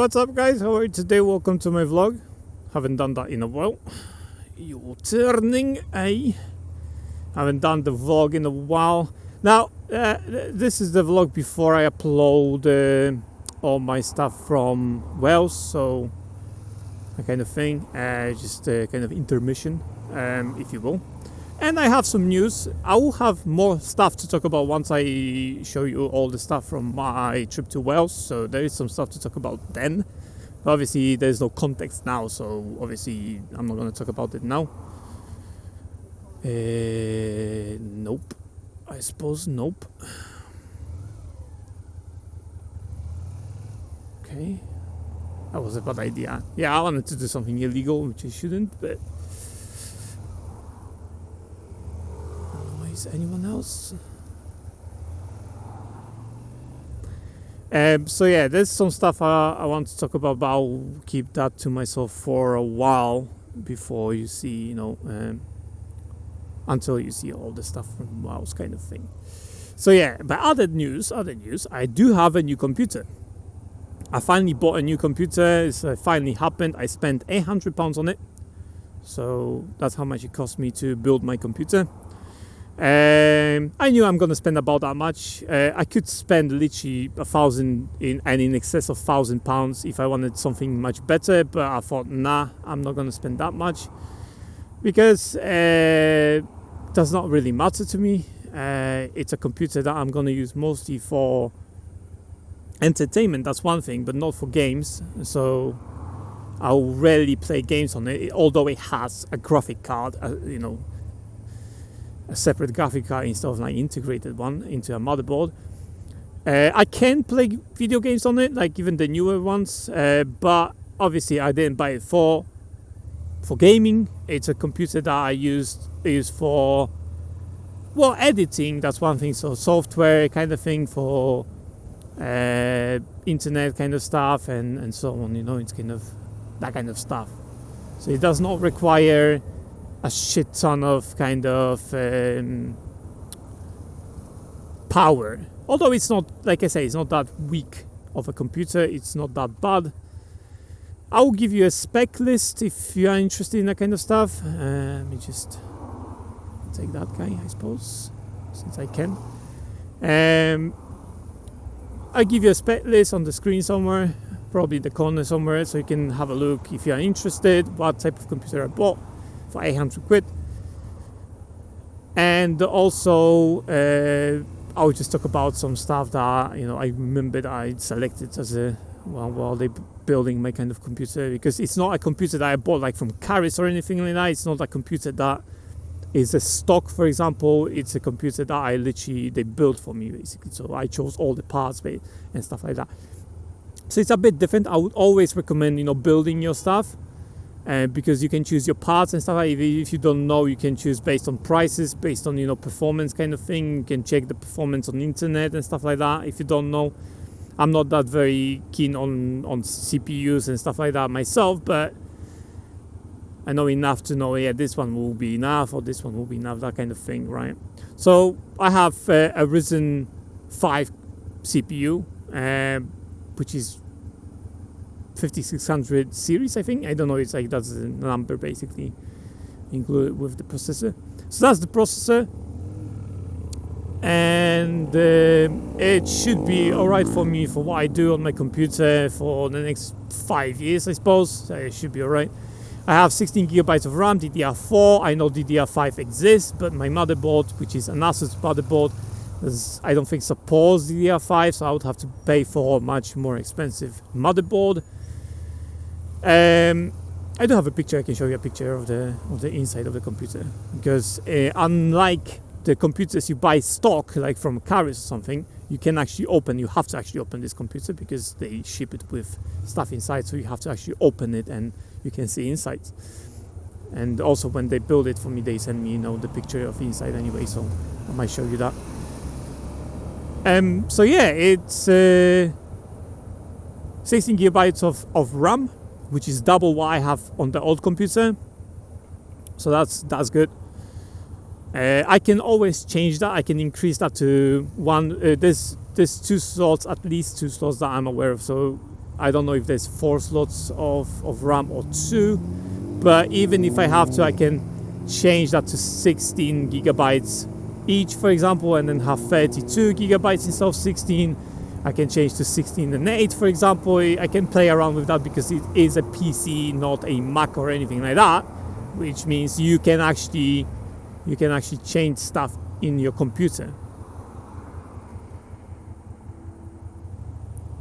what's up guys? How are you today? Welcome to my vlog. Haven't done that in a while. You're turning, eh? Haven't done the vlog in a while. Now, this is the vlog before I upload all my stuff from Wales, so that kind of thing. Just a kind of intermission, if you will. And I have some news. I will have more stuff to talk about once I show you all the stuff from my trip to Wales. So there is some stuff to talk about then. Obviously, there's no context now, so obviously I'm not going to talk about it now. Nope. I suppose nope. Okay. That was a bad idea. Yeah, I wanted to do something illegal, which I shouldn't, but... Is anyone else? So yeah, there's some stuff I want to talk about, but I'll keep that to myself for a while before you see, until you see all the stuff from Wales kind of thing. So yeah, but other news, I do have a new computer. I finally bought a new computer. It finally happened. I spent £800 on it. So that's how much it cost me to build my computer. I knew I'm gonna spend about that much. I could spend literally $1,000 in excess of £1,000 if I wanted something much better, but I thought, nah, I'm not gonna spend that much because it does not really matter to me. It's a computer that I'm gonna use mostly for entertainment. That's one thing, but not for games. So I'll rarely play games on it, although it has a graphic card, a separate graphic card instead of like integrated one into a motherboard. I can play video games on it, like even the newer ones, but obviously I didn't buy it for gaming. It's a computer that I use for, well, editing. That's one thing. So software kind of thing for internet kind of stuff and so on. It's kind of that kind of stuff. So it does not require a shit ton of kind of power. Although it's not, like I say, it's not that weak of a computer. It's not that bad. I will give you a spec list if you are interested in that kind of stuff. Let me just take that guy, I suppose, since I can. I'll give you a spec list on the screen somewhere, probably in the corner somewhere, so you can have a look if you are interested what type of computer I bought for £800. And also I'll just talk about some stuff that I remembered I selected as while they building my kind of computer, because it's not a computer that I bought like from Caris or anything like that. It's not a computer that is a stock, for example. It's a computer that they built for me basically, so I chose all the parts and stuff like that. So it's a bit different. I would always recommend building your stuff. Because you can choose your parts and stuff. If you don't know, you can choose based on prices, based on performance kind of thing. You can check the performance on the internet and stuff like that. If you don't know, I'm not that very keen on CPUs and stuff like that myself, but I know enough to know, yeah, this one will be enough or this one will be enough, that kind of thing, right? So I have a Ryzen 5 CPU, which is 5600 series, I think. I don't know, it's like that's the number basically included with the processor. So that's the processor, and it should be alright for me for what I do on my computer for the next 5 years, I suppose. So it should be alright. I have 16 gigabytes of RAM, DDR4. I know DDR5 exists, but my motherboard, which is an Asus motherboard, I don't think supports DDR5, so I would have to pay for a much more expensive motherboard. I do have a picture. I can show you a picture of the inside of the computer, because unlike the computers you buy stock, like from Caris or something, you have to actually open this computer because they ship it with stuff inside, so you have to actually open it and you can see inside. And also when they build it for me, they send me the picture of inside anyway, so I might show you that. So yeah, it's 16 gigabytes of RAM, which is double what I have on the old computer. So that's good. I can always change that. I can increase that to one. There's two slots, at least two slots that I'm aware of. So I don't know if there's 4 slots of RAM or 2, but even if I have to, I can change that to 16 gigabytes each, for example, and then have 32 gigabytes instead of 16. I can change to 16 and 8, for example. I can play around with that because it is a PC, not a Mac or anything like that, which means you can actually change stuff in your computer.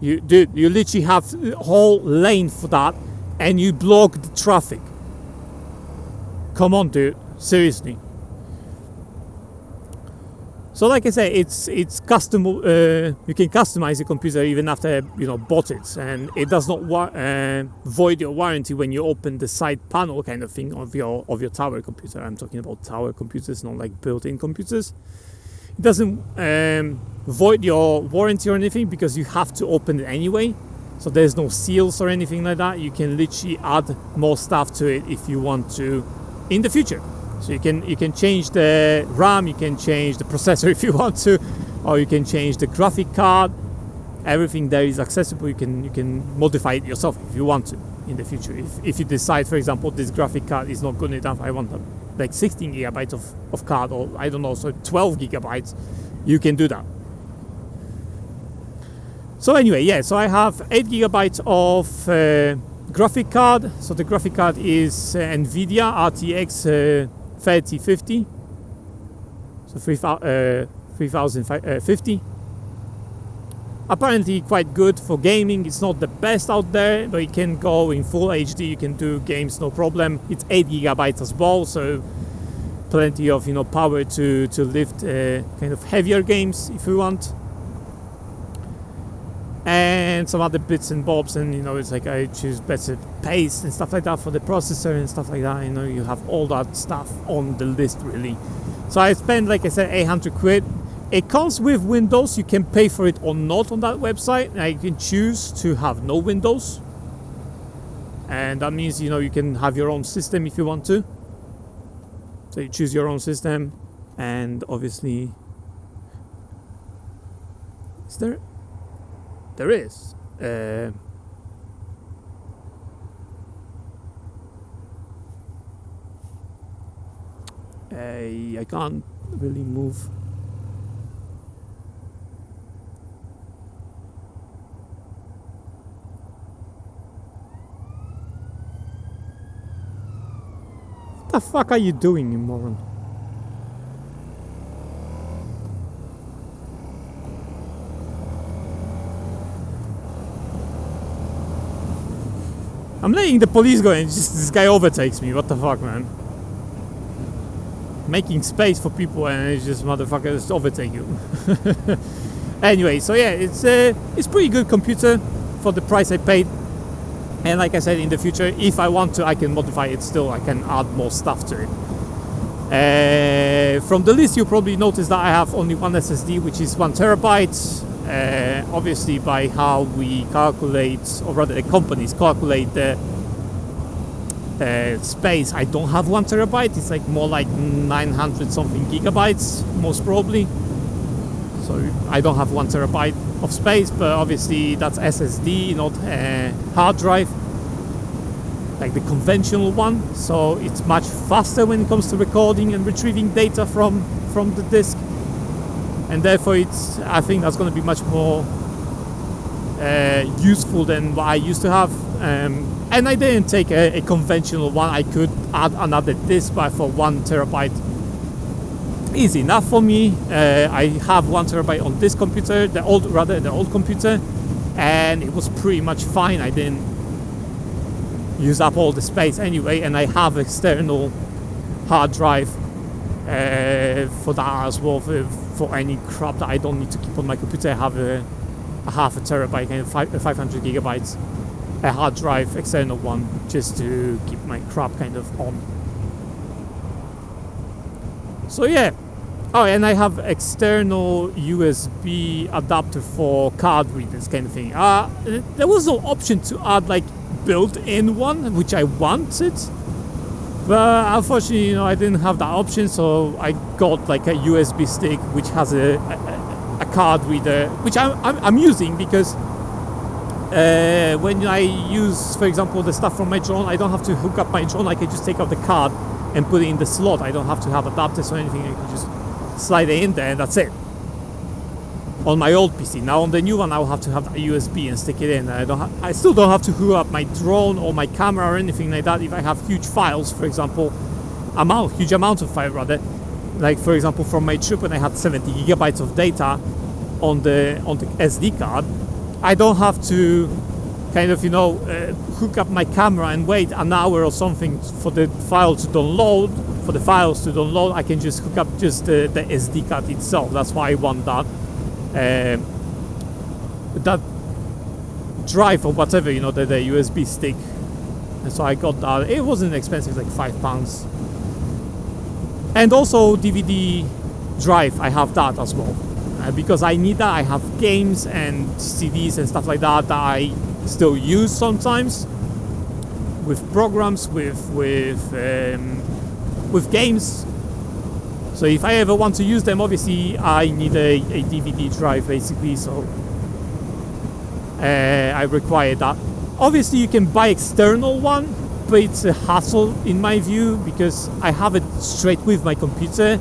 You literally have a whole lane for that, and you block the traffic. Come on, dude, seriously. So like I say, it's custom. You can customize the computer even after bought it, and it does not void your warranty when you open the side panel kind of thing of your tower computer. I'm talking about tower computers, not like built-in computers. It doesn't void your warranty or anything because you have to open it anyway. So there's no seals or anything like that. You can literally add more stuff to it if you want to in the future. So you can change the RAM, you can change the processor if you want to, or you can change the graphic card. Everything there is accessible. You can modify it yourself if you want to in the future. If you decide, for example, this graphic card is not good enough, I want like 16 gigabytes of card, or I don't know, so 12 gigabytes, you can do that. So anyway, yeah, so I have 8 gigabytes of graphic card. So the graphic card is NVIDIA RTX 3050, so 3050. Apparently quite good for gaming. It's not the best out there, but it can go in full HD. You can do games no problem. It's 8 gigabytes as well, so plenty of power to lift kind of heavier games if you want. And some other bits and bobs, and it's like I choose better pace and stuff like that for the processor and stuff like that. You have all that stuff on the list really. So I spent, like I said, 800 quid. It comes with Windows. You can pay for it or not on that website. Now you can choose to have no Windows, and that means you can have your own system if you want to. So you choose your own system, and obviously there is. I can't really move. What the fuck are you doing, you moron? I'm letting the police go and just this guy overtakes me. What the fuck, man? Making space for people and it's just motherfuckers overtake you. Anyway, so yeah, it's pretty good computer for the price I paid. And like I said, in the future, if I want to, I can modify it still. I can add more stuff to it. From the list, you probably noticed that I have only one SSD, which is 1 terabyte. Obviously, by how we calculate, or rather the companies calculate the space, I don't have 1 terabyte. It's like more like 900 something gigabytes, most probably. So I don't have 1 terabyte of space, but obviously that's SSD, not hard drive, like the conventional one. So it's much faster when it comes to recording and retrieving data from the disk. And therefore I think that's going to be much more useful than what I used to have. And I didn't take a conventional one. I could add another disk, but for 1 terabyte is enough for me. I have 1 terabyte on this computer, the old computer, and it was pretty much fine. I didn't use up all the space anyway, and I have external hard drive for that as well, for any crap that I don't need to keep on my computer. I have a half a terabyte, kind of 500 gigabytes, a hard drive, external one, just to keep my crap kind of on. So yeah. Oh, and I have external USB adapter for card readers kind of thing. There was no option to add like built-in one, which I wanted. But unfortunately, I didn't have that option, so I got like a USB stick which has a card reader, which I'm using because when I use, for example, the stuff from my drone, I don't have to hook up my drone. I can just take out the card and put it in the slot. I don't have to have adapters or anything. I can just slide it in there and that's it. On my old PC. Now on the new one, I'll have to have a USB and stick it in. I still don't have to hook up my drone or my camera or anything like that. If I have huge files, for example, huge amount of file rather, like for example from my trip when I had 70 gigabytes of data on the SD card, I don't have to kind of hook up my camera and wait an hour or something for the file to download. For the files to download, I can just hook up just the SD card itself. That's why I want that drive or whatever, the USB stick. And so I got that. It wasn't expensive, like £5. And also DVD drive, I have that as well. Because I need that. I have games and CDs and stuff like that I still use sometimes with programs, with games. So if I ever want to use them, obviously I need a DVD drive basically. So I require that. Obviously you can buy external one, but it's a hassle in my view because I have it straight with my computer.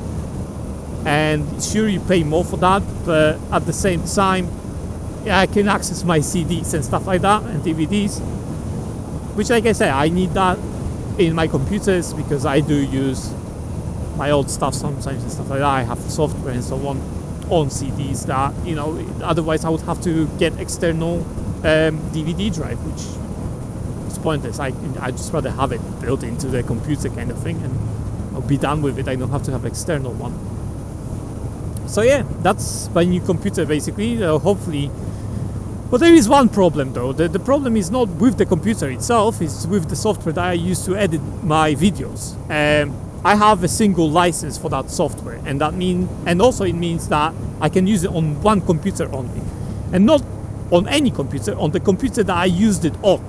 And sure, you pay more for that, but at the same time, I can access my CDs and stuff like that and DVDs, which, like I said, I need that in my computers because I do use my old stuff sometimes and stuff like that. I have software and so on CDs that otherwise I would have to get external DVD drive, which is pointless. I just rather have it built into the computer kind of thing, and I'll be done with it. I don't have to have external one. So yeah, that's my new computer basically, hopefully. But there is one problem though. The problem is not with the computer itself, it's with the software that I use to edit my videos. I have a single license for that software, and also it means that I can use it on one computer only. And not on any computer, on the computer that I used it on.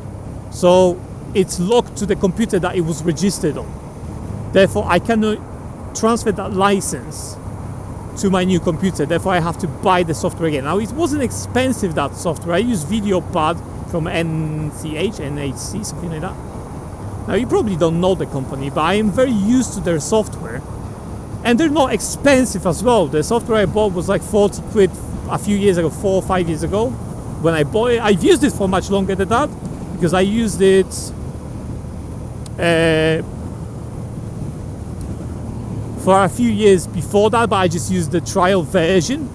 So it's locked to the computer that it was registered on. Therefore I cannot transfer that license to my new computer, therefore I have to buy the software again. Now it wasn't expensive, that software. I use VideoPad from NHC, something like that. Now you probably don't know the company, but I am very used to their software, and they're not expensive as well. The software I bought was like 40 quid a few years ago, 4 or 5 years ago when I bought it. I've used it for much longer than that because I used it for a few years before that, but I just used the trial version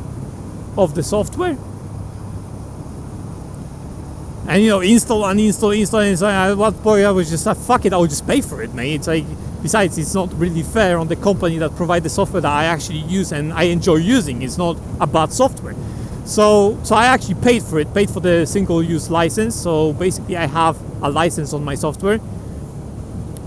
of the software. And install, uninstall, and at what point I was just like, fuck it, I'll just pay for it, mate. It's like, besides, it's not really fair on the company that provide the software that I actually use and I enjoy using. It's not a bad software. So I actually paid for the single-use license. So basically I have a license on my software.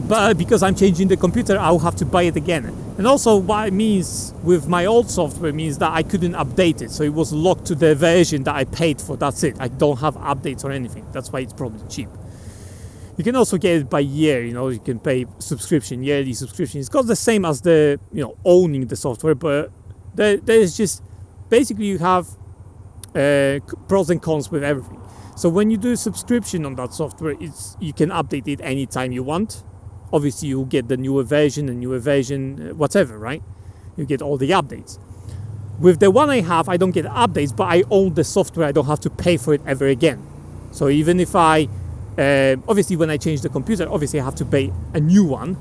But because I'm changing the computer, I'll have to buy it again. And also what it means with my old software means that I couldn't update it. So it was locked to the version that I paid for. That's it. I don't have updates or anything. That's why it's probably cheap. You can also get it by year. You can pay subscription, yearly subscription. It's got the same as the, owning the software. But there's just, basically you have pros and cons with everything. So when you do a subscription on that software, you can update it anytime you want. Obviously you get the newer version, whatever, right? You get all the updates. With the one I have, I don't get updates, but I own the software. I don't have to pay for it ever again. So even if obviously when I change the computer, obviously I have to pay a new one.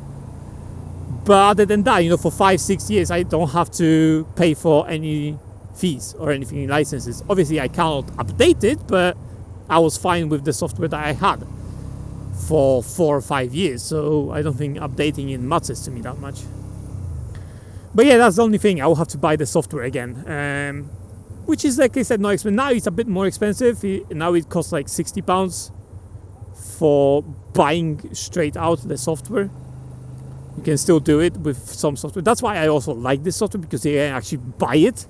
But other than that, for 5-6 years, I don't have to pay for any fees or anything in licenses. Obviously I cannot update it, but I was fine with the software that I had for 4 or 5 years, so I don't think updating it matters to me that much. But yeah, that's the only thing. I will have to buy the software again, which is, like I said, not expensive. Now it's a bit more expensive. Now it costs like £60 for buying straight out the software. You can still do it with some software. That's why I also like this software, because you can actually buy it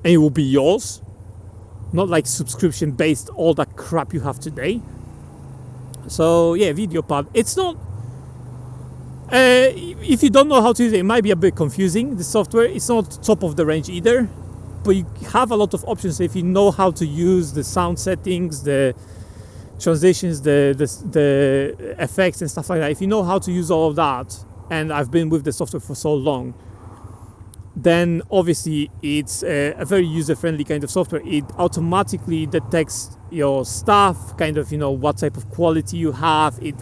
and it will be yours, not like subscription based, all that crap you have today. So yeah, VideoPad. It's not, if you don't know how to use it, it might be a bit confusing. The software, it's not top of the range either, but you have a lot of options if you know how to use the sound settings, the transitions, the effects and stuff like that. If you know how to use all of that, and I've been with the software for so long, then obviously it's a very user-friendly kind of software. It automatically detects your stuff, kind of, what type of quality you have. It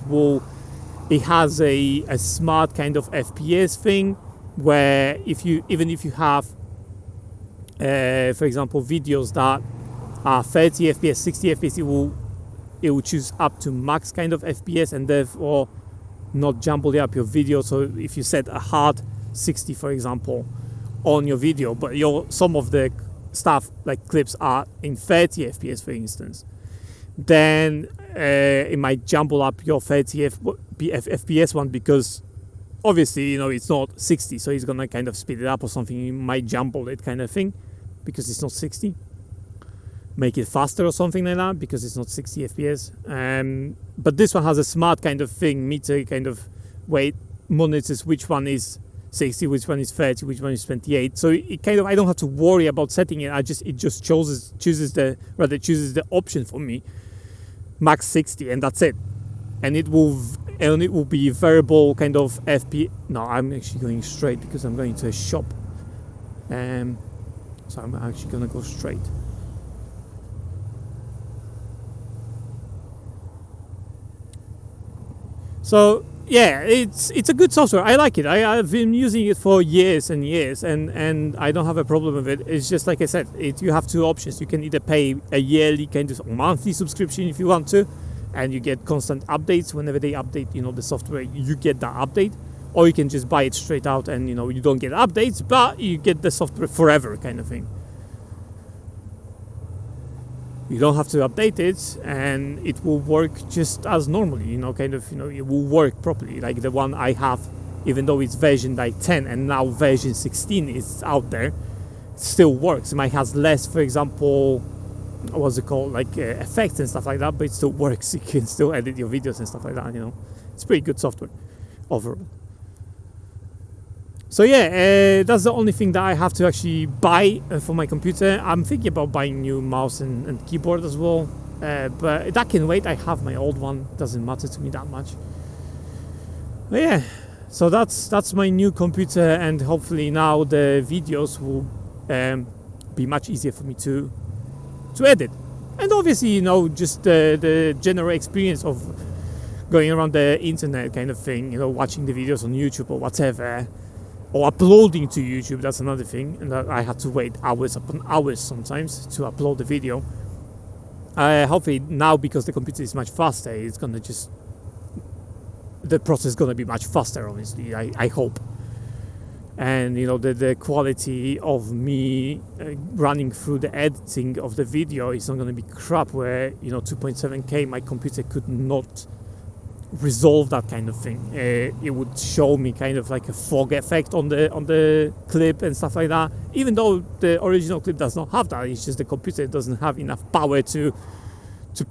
has a smart kind of FPS thing, where even if you have, for example, videos that are 30 FPS, 60 FPS, it will choose up to max kind of FPS, and therefore not jumble up your video. So if you set a hard 60, for example, on your video, but some of the stuff like clips are in 30 FPS, for instance, then it might jumble up your 30 FPS one, because obviously it's not 60, so it's gonna kind of speed it up or something. You might jumble it kind of thing because it's not 60, make it faster or something like that because it's not 60 FPS. But this one has a smart kind of thing, meter kind of weight, monitors which one is 60, which one is 30, which one is 28. So it kind of, I don't have to worry about setting it. It just chooses the option for me, max 60, and that's it. And it will be variable kind of FPS. No, I'm actually going straight because I'm going to a shop. So I'm actually gonna go straight. So yeah, it's a good software. I like it. I've been using it for years and years, and I don't have a problem with it. It's just like I said, you have two options. You can either pay a yearly kind of monthly subscription if you want to, and you get constant updates whenever they update. The software, you get that update, or you can just buy it straight out, and you don't get updates, but you get the software forever kind of thing. You don't have to update it, and it will work just as normally, it will work properly. Like the one I have, even though it's version like 10 and now version 16 is out there, it still works. It might has less, for example, what's it called, like effects and stuff like that, but it still works. You can still edit your videos and stuff like that, It's pretty good software overall. So yeah, that's the only thing that I have to actually buy for my computer. I'm thinking about buying new mouse and keyboard as well, but that can wait. I have my old one, doesn't matter to me that much. But yeah, so that's my new computer, and hopefully now the videos will be much easier for me to edit. And obviously, just the general experience of going around the internet kind of thing, watching the videos on YouTube or whatever, or uploading to YouTube. That's another thing, and I had to wait hours upon hours sometimes to upload the video. Hopefully now, because the computer is much faster, it's gonna the process is gonna be much faster, honestly, I hope. And the quality of me running through the editing of the video is not gonna be crap, where 2.7K my computer could not resolve that kind of thing. It would show me kind of like a fog effect on the clip and stuff like that, even though the original clip does not have that. It's just the computer doesn't have enough power to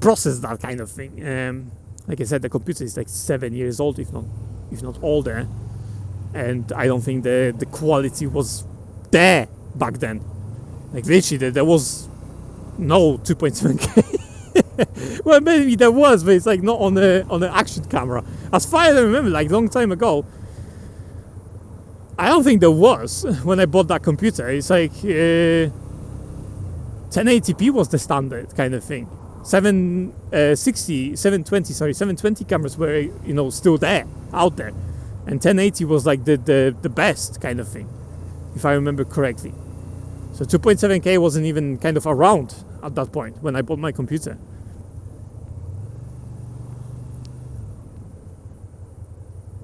process that kind of thing. Like I said, the computer is like 7 years old, if not older, and I don't think the quality was there back then. Like literally there was no 2.7K. Well, maybe there was, but it's like not on the action camera. As far as I remember, like long time ago, I don't think there was when I bought that computer. It's like 1080p was the standard kind of thing. 720 cameras were still there, out there, and 1080 was like the best kind of thing, if I remember correctly. So 2.7K wasn't even kind of around at that point when I bought my computer.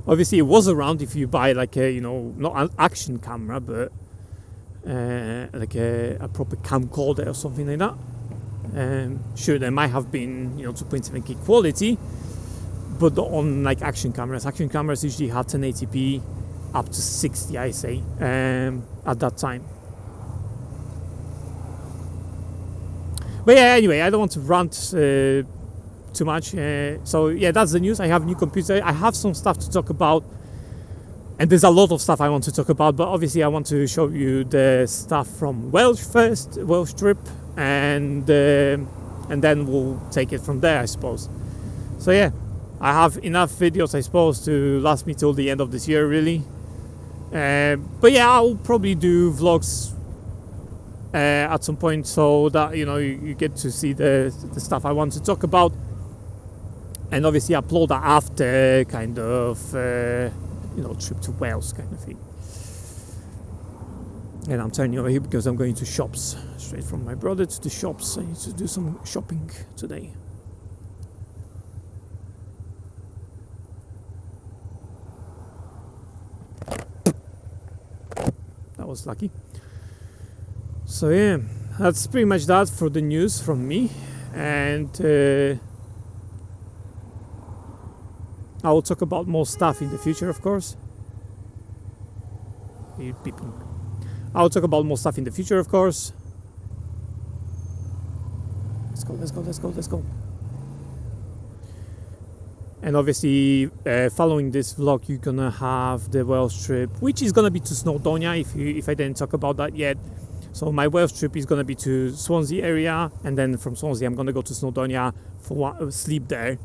Obviously, it was around if you buy like a, not an action camera, but like a proper camcorder or something like that. Sure, there might have been 2.7K quality, but on like action cameras usually had 1080p up to 60, I say, at that time. But yeah, anyway, I don't want to rant too much. So yeah, that's the news. I have a new computer. I have some stuff to talk about, and there's a lot of stuff I want to talk about, but obviously I want to show you the stuff from Welsh first, Welsh trip, and and then we'll take it from there, I suppose. So yeah, I have enough videos, I suppose, to last me till the end of this year, really. But yeah, I'll probably do vlogs at some point, so that you get to see the stuff I want to talk about, and obviously upload that after kind of trip to Wales kind of thing. And I'm turning over here because I'm going to shops, straight from my brother to the shops. I need to do some shopping today. That was lucky. So yeah, that's pretty much that for the news from me, and I will talk about more stuff in the future, of course. You're beeping. I'll talk about more stuff in the future, of course. Let's go. And obviously, following this vlog, you're gonna have the Wales trip, which is gonna be to Snowdonia, if I didn't talk about that yet. So my Wales trip is gonna be to Swansea area, and then from Swansea I'm gonna go to Snowdonia for sleep there,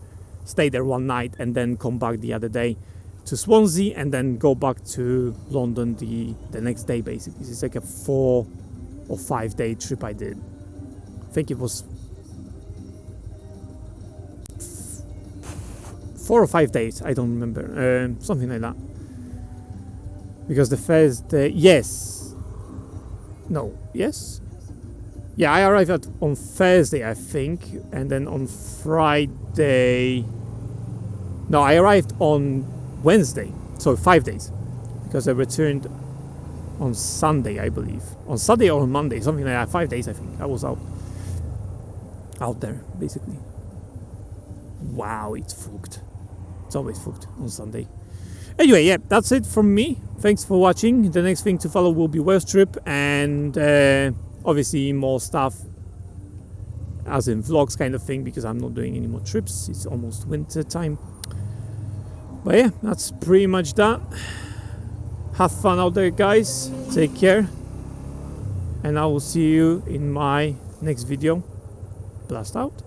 stay there one night, and then come back the other day to Swansea, and then go back to London the next day. Basically, it's like a 4 or 5 day trip I did. I think it was 4 or 5 days. I don't remember, something like that. Because the first day, yes, yeah, I arrived on Thursday, I think, and then on Friday. No, I arrived on Wednesday, so 5 days, because I returned on Sunday, I believe, on Sunday or on Monday, something like that. 5 days, I think. I was out there, basically. Wow, it's fucked. It's always fucked on Sunday. Anyway, yeah, that's it from me. Thanks for watching. The next thing to follow will be Wales trip, and obviously more stuff, as in vlogs kind of thing, because I'm not doing any more trips. It's almost winter time. But yeah, that's pretty much that. Have fun out there, guys. Take care, and I will see you in my next video. Blast out.